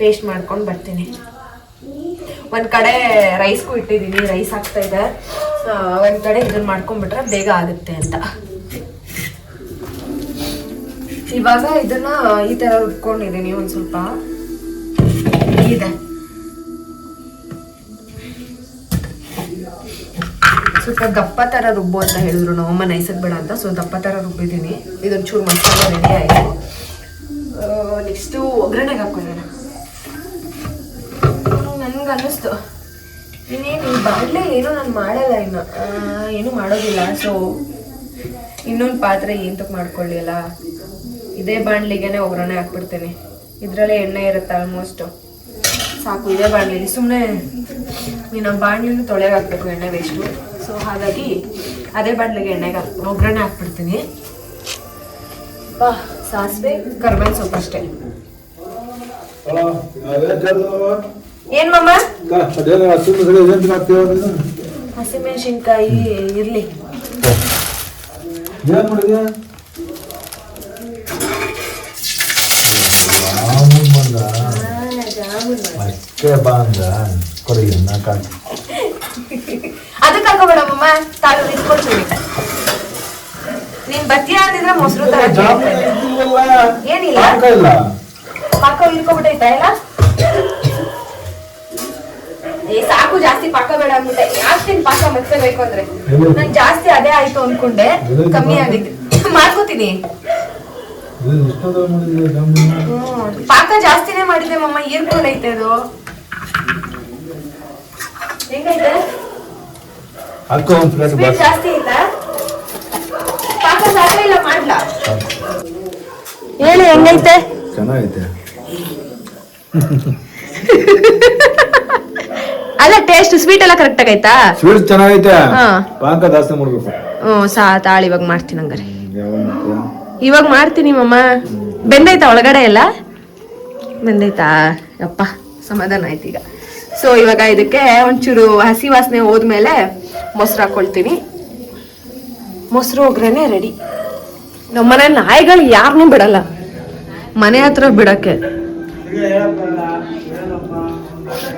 ಪೇಸ್ಟ್ ಮಾಡ್ಕೊಂಡು ಬರ್ತೀನಿ. ಒಂದು ಕಡೆ ರೈಸ್ಗೂ ಇಟ್ಟಿದ್ದೀನಿ, ರೈಸ್ ಆಗ್ತಾಯಿದೆ. ಒಂದು ಕಡೆ ಇದನ್ನು ಮಾಡ್ಕೊಂಡ್ಬಿಟ್ರೆ ಬೇಗ ಆಗುತ್ತೆ ಅಂತ. ಇವಾಗ ಇದನ್ನು ಈ ಥರ ರುಬ್ಕೊಂಡಿದ್ದೀನಿ. ಒಂದು ಸ್ವಲ್ಪ ಇದೆ, ಸ್ವಲ್ಪ ದಪ್ಪ ಥರ ರುಬ್ಬು ಅಂತ ಹೇಳಿದ್ರು ನಮ್ಮಮ್ಮ, ನೈಸಕ್ ಬೇಡ ಅಂತ. ಸೊ ದಪ್ಪ ಥರ ರುಬ್ಬಿದ್ದೀನಿ. ಇದೊಂದು ಚೂರು ಮಸಾಲೆ ರೆಡಿ ಆಯಿತು. ನೆಕ್ಸ್ಟು ಒಗ್ಗರಣೆಗೆ ಹಾಕ್ಕೊಳ್ಳೋಣ. ನನಗೆ ಅನ್ನಿಸ್ತು ಇನ್ನೇನು ಈ ಬಾಣಲೆ ಏನೂ ನಾನು ಮಾಡಲ್ಲ, ಏನೂ ಮಾಡೋದಿಲ್ಲ. ಸೊ ಇನ್ನೊಂದು ಪಾತ್ರೆ ಏನಕ್ಕೆ ಮಾಡ್ಕೊಳ್ಳಿ ಅಲ್ಲ, ಇದೇ ಬಾಣಲಿಗೆ ಒಗ್ಗರಣೆ ಹಾಕ್ಬಿಡ್ತೀನಿ. ಇದರಲ್ಲೇ ಎಣ್ಣೆ ಇರುತ್ತೆ ಆಲ್ಮೋಸ್ಟು, ಸಾಕು. ಇದೇ ಬಾಣಲಿಲಿ ಸುಮ್ಮನೆ ನೀನು ಬಾಣಲಿನ ತೊಳೆಗೆ ಹಾಕ್ಬೇಕು, ಎಣ್ಣೆ ವೇಸ್ಟು. ಸೊ ಹಾಗಾಗಿ ಅದೇ ಬಾಣಲಿಗೆ ಎಣ್ಣೆಗೆ ಒಗ್ಗರಣೆ ಹಾಕ್ಬಿಡ್ತೀನಿ. ಸಾಸಿವೆ, ಕರ್ಬೇವಿನ ಸೊಪ್ಪು ಅಷ್ಟೇ. ಏನ್ ಮಮ್ಮ? ಹಸಿಮೆಣಸಿನ್ಕಾಯಿ ಇರ್ಲಿ. ಅದಕ್ಕೆ ಹಾಕೋಬೇಡ ಮಮ್ಮ, ತಾಳು ನಿಂತ್ಕೊಳ್ತೀವಿ. ನೀನ್ ಬತ್ತಿ ಅಂದಿದ್ರೆ ಮೊಸರು ತರ ಏನಿಲ್ಲ, ಪಾಕ ಇಟ್ಕೊಬಿಟ್ಟೈತಾ ಇಲ್ಲ? ಸಾಕು, ಜಾಸ್ತಿ ಪಾಕ ಬೇಡ ಅಂದ್ಬಿಟ್ಟೆ. ಯಾಕೆ ಪಾಕ ಮತ್ತೆ ಬೇಕು ಅಂದ್ರೆ ನನ್ ಜಾಸ್ತಿ ಅದೇ ಆಯ್ತು ಅನ್ಕೊಂಡೆ, ಕಮ್ಮಿ ಆಗಿತ್ತು. ಮಾಡ್ಕೋತೀನಿ. ಪಾಕ ಜಾಸ್ತಿನೇ ಮಾಡಿದೆ ಮಮ್ಮ, ಏರ್ಕೊಂಡೈತೆ ಅದು. ಹೆಂಗೈತೆ? ಜಾಸ್ತಿ ಐತಾ? ಪಾಕ ಸಾಕ ಇಲ್ಲ ಮಾಡ್ಲಾ? ಹೇಳಿ ಹೆಂಗೈತೆ? ಚೆನ್ನಾಗೈತೆ. ಅಲ್ಲ ಟೇಸ್ಟ್ ಸ್ವೀಟ್ ಎಲ್ಲ ಕರೆಕ್ಟ್ ಆಗೈತಾ? ಸ್ವೀಟ್ ಚೆನ್ನಾಗೈತೆ, ಪಾಕ ಜಾಸ್ತಿ ಮಾಡ್ಬೇಕು. ತಾಳಿ ಇವಾಗ ಮಾಡ್ತೀನಿ ಹಂಗಾರೆ. ಇವಾಗ ಮಾಡ್ತೀನಿ ಮಮ್ಮ. ಬೆಂದೈತಾ ಒಳಗಡೆ ಎಲ್ಲ? ಬೆಂದೈತಾ? ಯಪ್ಪ ಸಮಾಧಾನ ಆಯ್ತು ಈಗ. ಸೊ ಇವಾಗ ಇದಕ್ಕೆ ಒಂಚೂರು ಹಸಿ ವಾಸನೆ ಹೋದ್ಮೇಲೆ ಮೊಸರು ಹಾಕೊಳ್ತೀನಿ. ಮೊಸರು ಒಗ್ಗರಣೆ ರೆಡಿ. ನಮ್ಮನೆ ನಾಯಿಗಳು ಯಾರನ್ನೂ ಬಿಡಲ್ಲ ಮನೆ ಹತ್ರ ಬಿಡಕ್ಕೆ.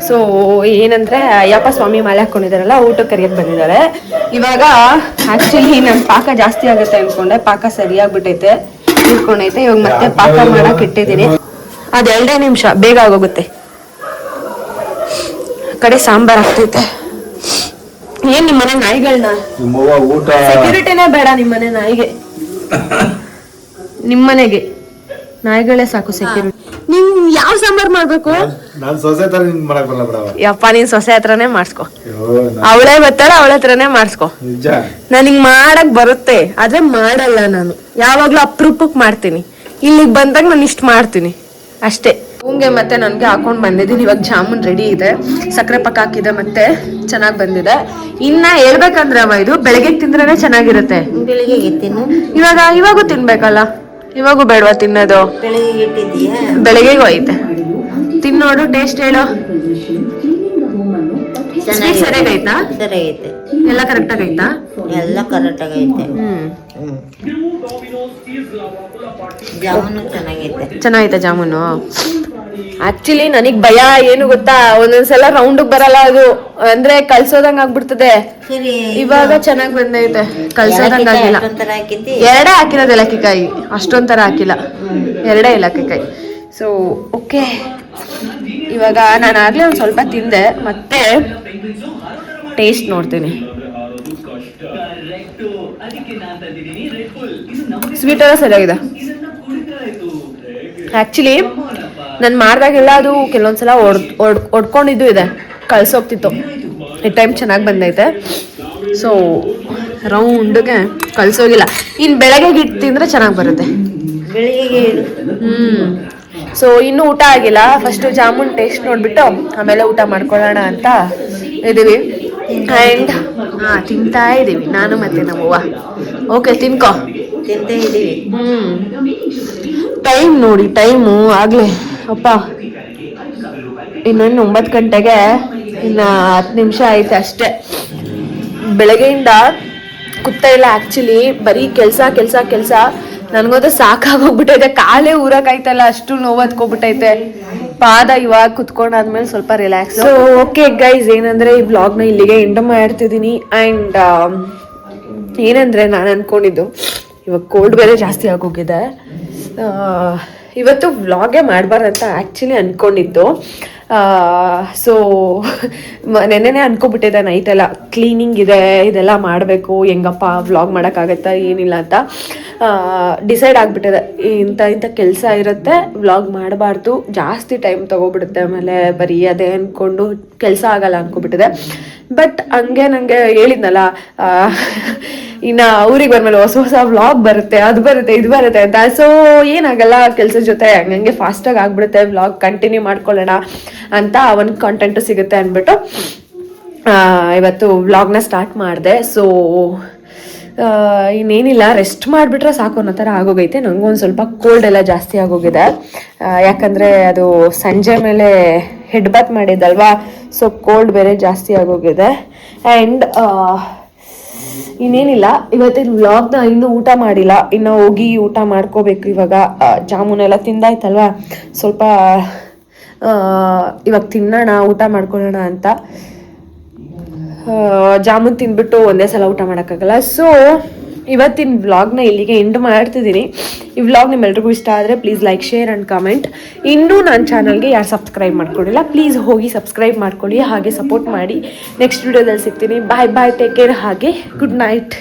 ಸೊ ಏನಂದ್ರೆ ಅಯ್ಯಪ್ಪ ಸ್ವಾಮಿ ಮಾಲೆ ಹಾಕೊಂಡಿದಾರಲ್ಲ, ಊಟಕ್ಕೆ ಕರಿಯಕ್ಕೆ ಬಂದಿದ್ದಾರೆ. ಇವಾಗ ಆಕ್ಚುಲಿ ನನ್ ಪಾಕ ಜಾಸ್ತಿ ಆಗುತ್ತೆ ಅನ್ಕೊಂಡೆ, ಪಾಕ ಸರಿಯಾಗ್ಬಿಟ್ಟೈತೆ, ಇಟ್ಕೊಂಡೈತೆ. ಇವಾಗ ಮತ್ತೆ ಪಾಕ ಮಾಡಕ್ ಇಟ್ಟಿದ್ದೀನಿ. ಅದ್ 2 ನಿಮಿಷ ಬೇಗ ಆಗೋಗುತ್ತೆ. ಕಡೆ ಸಾಂಬಾರ್ ಆಗ್ತೈತೆ. ಏನ್ ನಿಮ್ಮನೆ ನಾಯಿಗಳನ್ನ ಸೆಕ್ಯೂರಿಟಿನೇ ಬೇಡ ನಿಮ್ಮನೆ ನಾಯಿಗೆ. ನಿಮ್ಮನೆಗೆ ನಾಯಿಗಳೇ ಸಾಕು ಸೆಕ್ಯೂರಿಟಿ. ನೀನ್ ಯಾವ ಸಾಂಬಾರ್ ಮಾಡ್ಬೇಕು? ನಾನ್ ಸೊಸೆ ತರ ನಿಂಗ್ ಮಾಡಕ್ ಬರಲ್ಲ ಬಿಡವ. ಯಪ್ಪ ನೀನ್ ಸೊಸೆ ಹತ್ರನೇ ಮಾಡ್ಸ್ಕೊ. ಅವಳೇ ಬರ್ತಾಳ, ಅವಳ ಹತ್ರನೇ ಮಾಡ್ಸ್ಕೊ. ನಿಜ ನನಗ್ ಮಾಡಕ್ ಬರುತ್ತೆ, ಆದ್ರೆ ಮಾಡಲ್ಲ ನಾನು. ಯಾವಾಗ್ಲೂ ಅಪರೂಪಕ್ ಮಾಡ್ತೀನಿ. ಇಲ್ಲಿಗೆ ಬಂದಾಗ ನಾನು ಇಷ್ಟ ಮಾಡ್ತೀನಿ ಅಷ್ಟೇ. ಹೂಂಗೆ ಮತ್ತೆ ನನ್ಗೆ ಹಾಕೊಂಡ್ ಬಂದಿದ್ದೀನಿ. ಇವಾಗ ಜಾಮೂನ್ ರೆಡಿ ಇದೆ, ಸಕ್ಕರೆ ಪಾಕ ಹಾಕಿದೆ, ಮತ್ತೆ ಚೆನ್ನಾಗ್ ಬಂದಿದೆ. ಇನ್ನ ಹೇಳ್ಬೇಕಂದ್ರೆ ಅವ ಇದು ಬೆಳಗ್ಗೆ ತಿಂದ್ರೇನೆ ಚೆನ್ನಾಗಿರುತ್ತೆ. ಬೆಳಿಗ್ಗೆ ತಿನ್ನು. ಇವಾಗೂ ತಿನ್ಬೇಕಲ್ಲ, ಇವಾಗೂ ಬೇಡವಾ ತಿನ್ನೋದು? ಬೆಳಿಗ್ಗೆ ಇಟ್ಟಿದ್ದೀಯಾ? ಬೆಳಗ್ಗೆಗೂ ಐತೆ, ತಿನ್ನೋಡು, ಟೇಸ್ಟ್ ಹೇಳು. ಸ್ವೀಟ್ ಸರಿಯಾಗೈತಾ? ಸರಿಯಾಗೈತೆ, ಎಲ್ಲ ಕರೆಕ್ಟಾಗಿ ಐತಾ? ಎಲ್ಲ ಕರೆಕ್ಟಾಗೈತೆ. ಜಾಮೂನು ಚೆನ್ನಾಗೈತೆ. ಚೆನ್ನಾಗೈತೆ ಜಾಮೂನು. ಆಕ್ಚುಲಿ ನನಗ್ ಭಯ ಏನು ಗೊತ್ತಾ, ಒಂದೊಂದ್ಸಲ ರೌಂಡ್ ಬರಲ್ಲ ಅದು, ಅಂದ್ರೆ ಕಲ್ಸೋದಂಗ ಆಗ್ಬಿಡ್ತದೆ. ಸರಿ, ಇವಾಗ ಚೆನ್ನಾಗ್ ಬಂದೈತೆ, ಕಲ್ಸೋದಂಗ ಆಗಿಲ್ಲ. ಒಂಥರ ಹಾಕಿದ್ದಿ? ಎರಡೇ ಹಾಕಿರೋದು ಏಲಕ್ಕಿಕಾಯಿ, ಅಷ್ಟೊಂಥರ ಹಾಕಿಲ್ಲ, ಎರಡೇ ಏಲಕ್ಕಿಕಾಯಿ. ಸೊ ಓಕೆ, ಇವಾಗ ನಾನು ಆಗ್ಲೇ ಒಂದ್ ಸ್ವಲ್ಪ ತಿಂದೆ, ಮತ್ತೆ ಟೇಸ್ಟ್ ನೋಡ್ತೀನಿ. ಸ್ವೀಟ್ ಎಲ್ಲ ಸರಿಯಾಗಿದೆ. ಆಕ್ಚುಲಿ ನಾನು ಮಾಡ್ದಾಗೆಲ್ಲ ಅದು ಕೆಲವೊಂದ್ಸಲ ಒಡ್ಕೊಂಡಿದ್ದು ಇದೆ, ಕಳ್ಸೋಗ್ತಿತ್ತು. ಈ ಟೈಮ್ ಚೆನ್ನಾಗಿ ಬಂದೈತೆ. ಸೊ ರೌಂಡ್ಗೆ ಕಳ್ಸೋಗಿಲ್ಲ. ಇನ್ನು ಬೆಳಗ್ಗೆ ಇಟ್ಟು ತಿಂದರೆ ಚೆನ್ನಾಗಿ ಬರುತ್ತೆ. ಬೆಳಿಗ್ಗೆ ಸೊ ಇನ್ನೂ ಊಟ ಆಗಿಲ್ಲ, ಫಸ್ಟು ಜಾಮೂನ್ ಟೇಸ್ಟ್ ನೋಡಿಬಿಟ್ಟು ಆಮೇಲೆ ಊಟ ಮಾಡ್ಕೊಳ್ಳೋಣ ಅಂತ ಇದ್ದೀವಿ. ಆ್ಯಂಡ್ ತಿಂತಾ ಇದ್ದೀವಿ ನಾನು ಮತ್ತೆ ನಮ್ಮವ್ವ. ಓಕೆ, ತಿನ್ಕೋ. ತಿಂತಾ ಇದ್ದೀವಿ. ಟೈಮ್ ನೋಡಿ, ಟೈಮು ಆಗಲೇ ಅಪ್ಪ ಇನ್ನೊಂದು 9 ಗಂಟೆಗೆ ಇನ್ನು 10 ನಿಮಿಷ ಐತೆ ಅಷ್ಟೇ. ಬೆಳಗ್ಗೆಯಿಂದ ಕೂತಾ ಇಲ್ಲ ಆ್ಯಕ್ಚುಲಿ, ಬರೀ ಕೆಲಸ. ನನಗೋದು ಸಾಕಾಗೋಗ್ಬಿಟ್ಟೈತೆ, ಕಾಲೇ ಊರಕ್ಕಾಯ್ತಲ್ಲ, ಅಷ್ಟು ನೋವು ಹತ್ಕೊಬಿಟ್ಟೈತೆ ಪಾದ. ಇವಾಗ ಕುತ್ಕೊಂಡಾದ್ಮೇಲೆ ಸ್ವಲ್ಪ ರಿಲ್ಯಾಕ್ಸ್. ಸೊ ಓಕೆ ಗೈಸ್, ಏನಂದರೆ ಈ ವ್ಲಾಗ್ನ ಇಲ್ಲಿಗೆ ಎಂಡ್ ಮಾಡ್ತಿದ್ದೀನಿ. ಆ್ಯಂಡ್ ಏನಂದರೆ ನಾನು ಅಂದ್ಕೊಂಡಿದ್ದು, ಇವಾಗ ಕೋಲ್ಡ್ ಬೇರೆ ಜಾಸ್ತಿ ಆಗೋಗಿದೆ, ಇವತ್ತು ವ್ಲಾಗೇ ಮಾಡಬಾರ್ದಂತ ಆ್ಯಕ್ಚುಲಿ ಅಂದ್ಕೊಂಡಿದ್ದು. ಸೊ ನೆನ್ನೆನೇ ಅನ್ಕೊಬಿಟ್ಟಿದ್ದೆ, ನೈಟೆಲ್ಲ ಕ್ಲೀನಿಂಗ್ ಇದೆ, ಇದೆಲ್ಲ ಮಾಡಬೇಕು, ಹೆಂಗಪ್ಪ ವ್ಲಾಗ್ ಮಾಡೋಕ್ಕಾಗತ್ತಾ ಏನಿಲ್ಲ ಅಂತ ಡಿಸೈಡ್ ಆಗಿಬಿಟ್ಟಿದೆ. ಇಂಥ ಕೆಲಸ ಇರುತ್ತೆ, ವ್ಲಾಗ್ ಮಾಡಬಾರ್ದು, ಜಾಸ್ತಿ ಟೈಮ್ ತೊಗೊಬಿಡುತ್ತೆ, ಆಮೇಲೆ ಬರೀ ಅದೇ ಅಂದ್ಕೊಂಡು ಕೆಲಸ ಆಗಲ್ಲ ಅಂದ್ಕೊಬಿಟ್ಟಿದೆ. ಬಟ್ ಹಂಗೆ ನನಗೆ ಹೇಳಿದ್ನಲ್ಲ, ಇನ್ನು ಊರಿಗೆ ಬಂದಮೇಲೆ ಹೊಸ ವ್ಲಾಗ್ ಬರುತ್ತೆ, ಅದು ಬರುತ್ತೆ, ಇದು ಬರುತ್ತೆ ಅಂತ. ಸೊ ಏನಾಗಲ್ಲ, ಕೆಲಸದ ಜೊತೆ ಹಂಗೆ ಫಾಸ್ಟಾಗಿ ಆಗ್ಬಿಡುತ್ತೆ, ವ್ಲಾಗ್ ಕಂಟಿನ್ಯೂ ಮಾಡ್ಕೊಳ್ಳೋಣ ಅಂತ ಒಂದು ಕಾಂಟೆಂಟು ಸಿಗುತ್ತೆ ಅಂದ್ಬಿಟ್ಟು ಇವತ್ತು ವ್ಲಾಗ್ನ ಸ್ಟಾರ್ಟ್ ಮಾಡಿದೆ. ಸೊ ಇನ್ನೇನಿಲ್ಲ, ರೆಸ್ಟ್ ಮಾಡಿಬಿಟ್ರೆ ಸಾಕು ಅನ್ನೋ ಥರ ಆಗೋಗೈತೆ. ನನಗೊಂದು ಸ್ವಲ್ಪ ಕೋಲ್ಡ್ ಎಲ್ಲ ಜಾಸ್ತಿ ಆಗೋಗಿದೆ, ಯಾಕಂದರೆ ಅದು ಸಂಜೆ ಮೇಲೆ ಹೆಡ್ ಬಾತ್ ಮಾಡಿದ್ದಲ್ವಾ, ಸೊ ಕೋಲ್ಡ್ ಬೇರೆ ಜಾಸ್ತಿ ಆಗೋಗಿದೆ. ಆ್ಯಂಡ್ ಇನ್ನೇನಿಲ್ಲ, ಇವತ್ತಿನ ವ್ಲಾಗ್ನ ಇನ್ನೂ ಊಟ ಮಾಡಿಲ್ಲ, ಇನ್ನು ಹೋಗಿ ಊಟ ಮಾಡ್ಕೋಬೇಕು. ಇವಾಗ ಜಾಮೂನೆಲ್ಲ ತಿಂದಾಯ್ತಲ್ವ, ಸ್ವಲ್ಪ ಇವಾಗ ತಿನ್ನೋಣ, ಊಟ ಮಾಡ್ಕೊಳ್ಳೋಣ ಅಂತ. ಜಾಮೂನ್ ತಿಂದ್ಬಿಟ್ಟು ಒಂದೇ ಸಲ ಊಟ ಮಾಡೋಕ್ಕಾಗಲ್ಲ. ಸೊ ಇವತ್ತಿನ ವ್ಲಾಗ್ನ ಇಲ್ಲಿಗೆ ಎಂಡ್ ಮಾಡ್ತಿದ್ದೀನಿ. ಈ ವ್ಲಾಗ್ ನಿಮ್ಮೆಲ್ರಿಗೂ ಇಷ್ಟ ಆದರೆ please like, share and comment. ಇನ್ನೂ ನನ್ನ ಚಾನಲ್ಗೆ ಯಾರು ಸಬ್ಸ್ಕ್ರೈಬ್ ಮಾಡ್ಕೊಂಡಿಲ್ಲ, ಪ್ಲೀಸ್ ಹೋಗಿ ಸಬ್ಸ್ಕ್ರೈಬ್ ಮಾಡ್ಕೊಳ್ಳಿ, ಹಾಗೆ ಸಪೋರ್ಟ್ ಮಾಡಿ. ನೆಕ್ಸ್ಟ್ ವಿಡಿಯೋದಲ್ಲಿ ಸಿಗ್ತೀನಿ. ಬಾಯ್, ಟೇಕ್ ಕೇರ್, ಹಾಗೆ ಗುಡ್ ನೈಟ್.